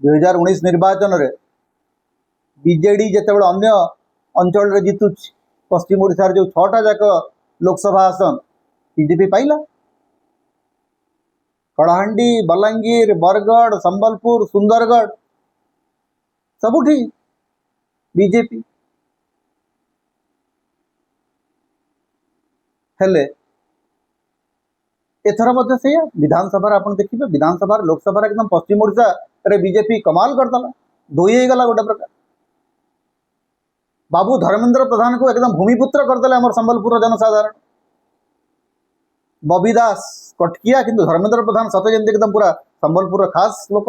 2019 निर्वाचन रे बीजेडी जितेबाला अन्य अंचल रे जीतु पश्चिम ओडिशा जो 6टा जाक लोकसभा आसन बीजेपी पाइला। कलाहांडी बलांगीर बरगढ़ संबलपुर सुंदरगढ़ सबुठी बीजेपी हेले एथर मध्य से विधानसभा आप देखिए विधानसभा लोकसभा एकदम पश्चिम ओडिशा रे बीजेपी कमाल करदला धोई हो गला गोटे प्रकार। बाबू धर्मेंद्र प्रधान को एकदम भूमिपुत्र करदे आम संबलपुर जनसाधारण। बबी दास कटकिया किंतु धर्मेंद्र प्रधान सत जमी एकदम पूरा संबलपुर खास लोक।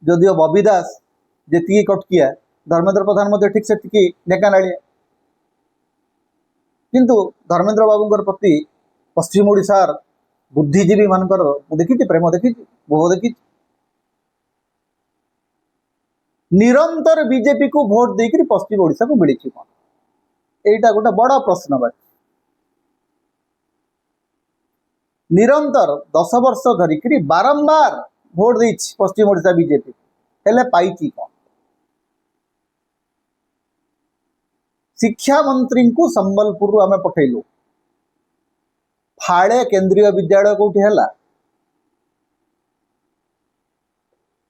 जदिओ बबी दास जी कटकिया धर्मेंद्र प्रधान ठीक से ढेकानालिया किंतु धर्मेंद्र बाबूंकर प्रति पश्चिम ओडिशार बुद्धिजीवी मानकर देखी प्रेम देखी मोह देखी। निरंतर बीजेपी को भोट देकर पश्चिम ओडिशा को मिली कौन एटा गोटे बड़ प्रश्नवाची। निरंतर 10 वर्ष धरिक बारंबार भोट दे पश्चिम ओडिशा बीजेपी हेले पाई कौन। शिक्षा मंत्री को संबलपुर आम पठेलु फाड़े केंद्रीय विद्यालय कौटी है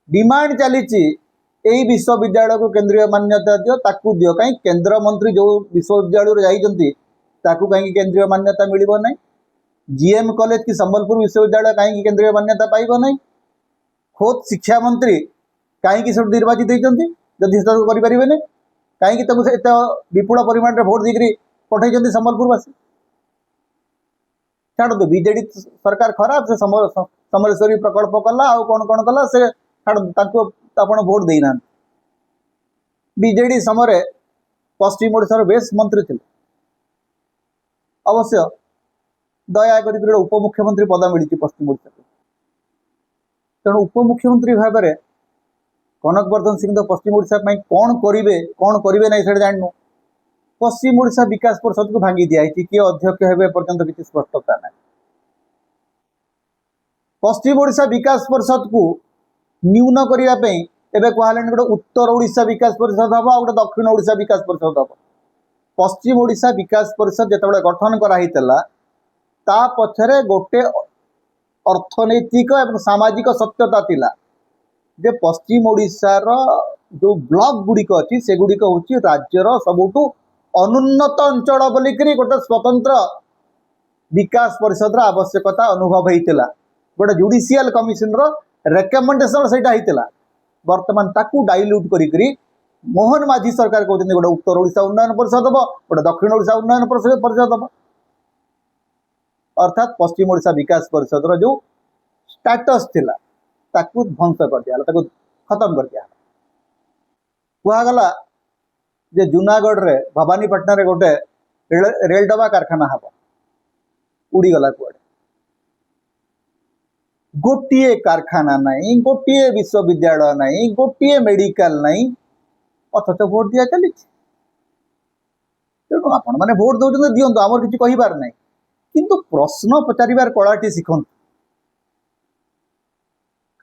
डिमांड चली विश्वविद्यालय को केंद्रीय मान्यता दियो ताकू दियो कहीं केंद्र मंत्री जो विश्वविद्यालय जाइछंती ताकू कहीं केंद्रीय मान्यता मिलिबो नहीं। जीएम कॉलेज की संबलपुर विश्वविद्यालय कहीं केंद्रीय मान्यता पाइबो नहीं। खोद शिक्षा मंत्री कहीं सब निर्वाचित होती जदि करें कहीं विपुल परिमाण में भोट देकर पठे संबलपुरवासी। छाड़ू बीजेडी सरकार खराब से समलेश्वरी प्रकल्प कला आउ कौन कौन कला से छाड़ भोट देना। बीजेडी समय पश्चिम ओडिशार बेस मंत्री थे अवश्य दया कर उपमुख्यमंत्री पद मिली पश्चिम ओडिशा को। तेणु उपमुख्यमंत्री भाव में कनकवर्धन सिंह तो पश्चिम ओडिशा कौन करेंगे ना से जानू। पश्चिम ओडिशा विकास परिषद को भांगी दिखाई किए अध्यक्ष हे पर्यंत किसी स्पष्टता ना। पश्चिम ओडिशा विकास परिषद को न्यून करने एवं कहले गोटे उत्तर ओडिशा विकास परिषद हम गोटे दक्षिण ओडिशा विकास परिषद हम। पश्चिम ओडिशा विकास परिषद जिते गठन कराइला ता पछरे गोटे अर्थनैतिक और सामाजिक सत्यता थिला जे पश्चिम ओडिशार जो ब्लॉक गुड़िक अच्छी से गुड़िक हूँ राज्यर सबुठु अनुन्नत अंचल बोलिकी गोटे स्वतंत्र विकास परिषद आवश्यकता अनुभव होता। गोटे जुडिशियल कमिशन रेकमेंडेशन से वर्तमान ताकू डाइल्यूट करी मोहन माझी सरकार कहते गोटे उत्तर ओडिशा उन्नयन परिषद हम गोटे दक्षिण ओडिशा उन्नयन परिषद हम। अर्थात पश्चिम ओडिशा विकास परिषद जो स्टेटस थिला ताकू ध्वंस कर दिया ताकू खत्म कर दिया। कहगला जे जूनागढ़ रे भवानीपाटना रे गोटे रेल डबा कारखाना हम उड़ीगला कुआडे। गोटे कारखाना नहीं गोटे विश्वविद्यालय नहीं गोटे मेडिकल नहीं अथच भोट दिया चली। तेणु आपण मैंने भोट दौरान दिंतु आमर किसी कहार ना किंतु प्रश्न पचार कलाटी शिखु।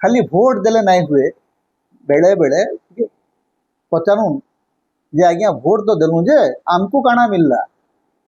खाली भोट देले नहीं हुए बेले बेले पचारू जे आज्ञा भोट तो देलु जे आमको काना मिलला